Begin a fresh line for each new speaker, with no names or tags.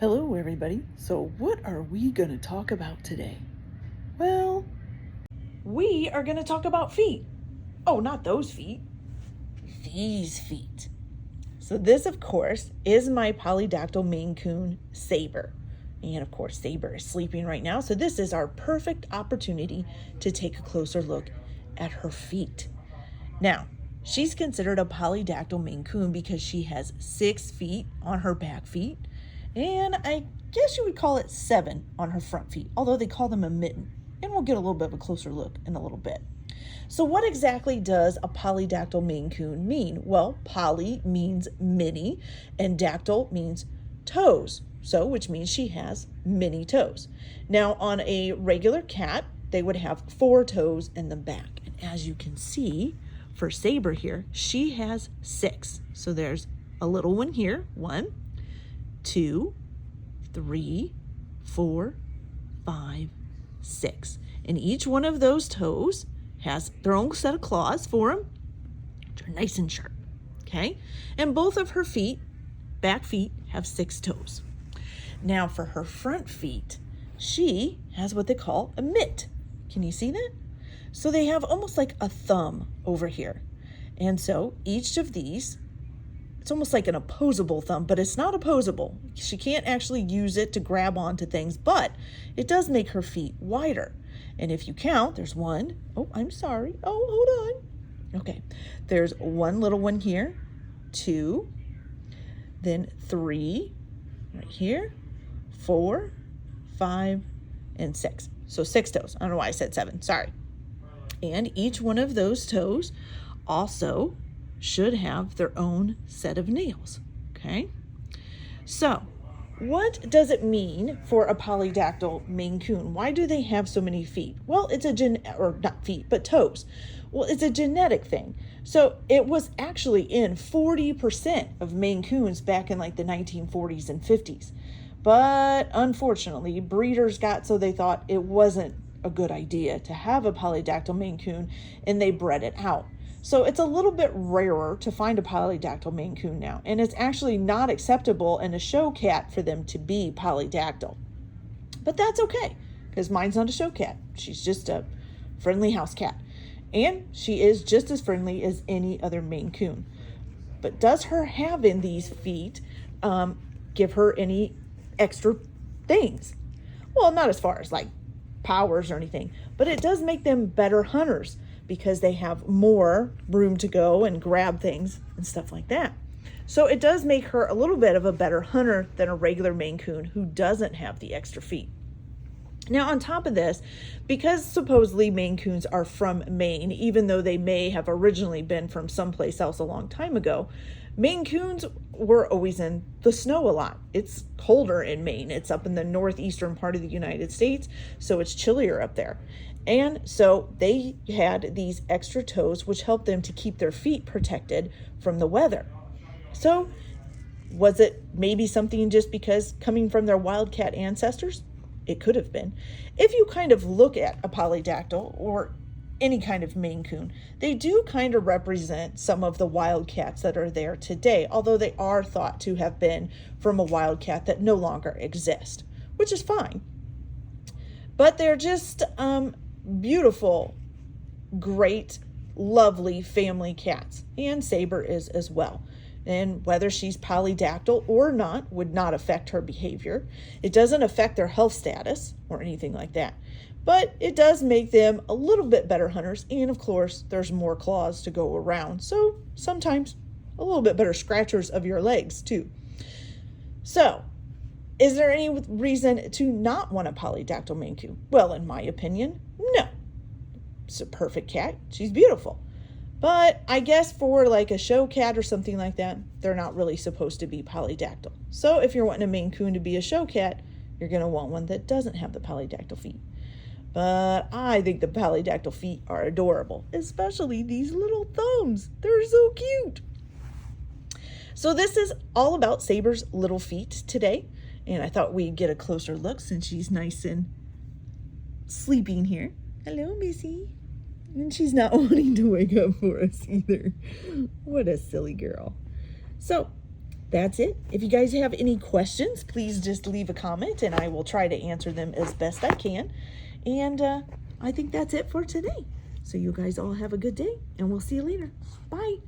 Hello, everybody. So, what are we going to talk about today? Well, we are going to talk about feet. Oh, not those feet, these feet. So, this, of course, is my polydactyl Maine Coon, Saber. And of course, Saber is sleeping right now. So, this is our perfect opportunity to take a closer look at her feet. Now, she's considered a polydactyl Maine Coon because she has 6 feet on her back feet, and I guess you would call it 7 on her front feet, although they call them a mitten. And we'll get a little bit of a closer look in a little bit. So what exactly does a polydactyl Maine Coon mean? Well, poly means many, and dactyl means toes, so which means she has many toes. Now, on a regular cat, they would have 4 toes in the back. And as you can see, for Saber here, she has 6. So there's a little one here, 1, 2, 3, 4, 5, 6. And each one of those toes has their own set of claws for them, which are nice and sharp. Okay? And both of her feet, back feet, have 6 toes. Now for her front feet, she has what they call a mitt. Can you see that? So they have almost like a thumb over here. And so each of these, it's almost like an opposable thumb, but it's not opposable. She can't actually use it to grab onto things, but it does make her feet wider. And if you count, there's 1. Oh, I'm sorry. Oh, hold on. Okay. There's 1 little one here, 2, then 3 right here, 4, 5, and 6. So 6 toes. I don't know why I said 7. Sorry. And each one of those toes also should have their own set of nails. Okay? So, what does it mean for a polydactyl Maine Coon? Why do they have so many feet? Well, it's not feet, but toes. Well, it's a genetic thing. So it was actually in 40% of Maine Coons back in like the 1940s and 50s. But unfortunately, breeders got so they thought it wasn't a good idea to have a polydactyl Maine Coon, and they bred it out. So it's a little bit rarer to find a polydactyl Maine Coon now, and it's actually not acceptable in a show cat for them to be polydactyl. But that's okay, because mine's not a show cat. She's just a friendly house cat, and she is just as friendly as any other Maine Coon. But does her having these feet give her any extra things? Well, not as far as like powers or anything, but it does make them better hunters because they have more room to go and grab things and stuff like that. So it does make her a little bit of a better hunter than a regular Maine Coon who doesn't have the extra feet. Now, on top of this, because supposedly Maine Coons are from Maine, even though they may have originally been from someplace else a long time ago, Maine Coons were always in the snow a lot. It's colder in Maine. It's up in the northeastern part of the United States, so it's chillier up there. And so they had these extra toes, which helped them to keep their feet protected from the weather. So was it maybe something just because coming from their wildcat ancestors? It could have been. If you kind of look at a polydactyl or any kind of Maine Coon, they do kind of represent some of the wildcats that are there today, although they are thought to have been from a wildcat that no longer exists, which is fine. But they're just beautiful, great, lovely family cats, and Saber is as well. And whether she's polydactyl or not would not affect her behavior. It doesn't affect their health status or anything like that. But it does make them a little bit better hunters. And of course, there's more claws to go around. So sometimes a little bit better scratchers of your legs too. So is there any reason to not want a polydactyl Maine Coon? Well, in my opinion, no. It's a perfect cat. She's beautiful. But I guess for like a show cat or something like that, they're not really supposed to be polydactyl. So if you're wanting a Maine Coon to be a show cat, you're going to want one that doesn't have the polydactyl feet. But I think the polydactyl feet are adorable, especially these little thumbs. They're so cute. So this is all about Saber's little feet today. And I thought we'd get a closer look since she's nice and sleeping here. Hello, Missy. And she's not wanting to wake up for us either. What a silly girl. So that's it. If you guys have any questions, please just leave a comment and I will try to answer them as best I can. And I think that's it for today. So you guys all have a good day and we'll see you later. Bye.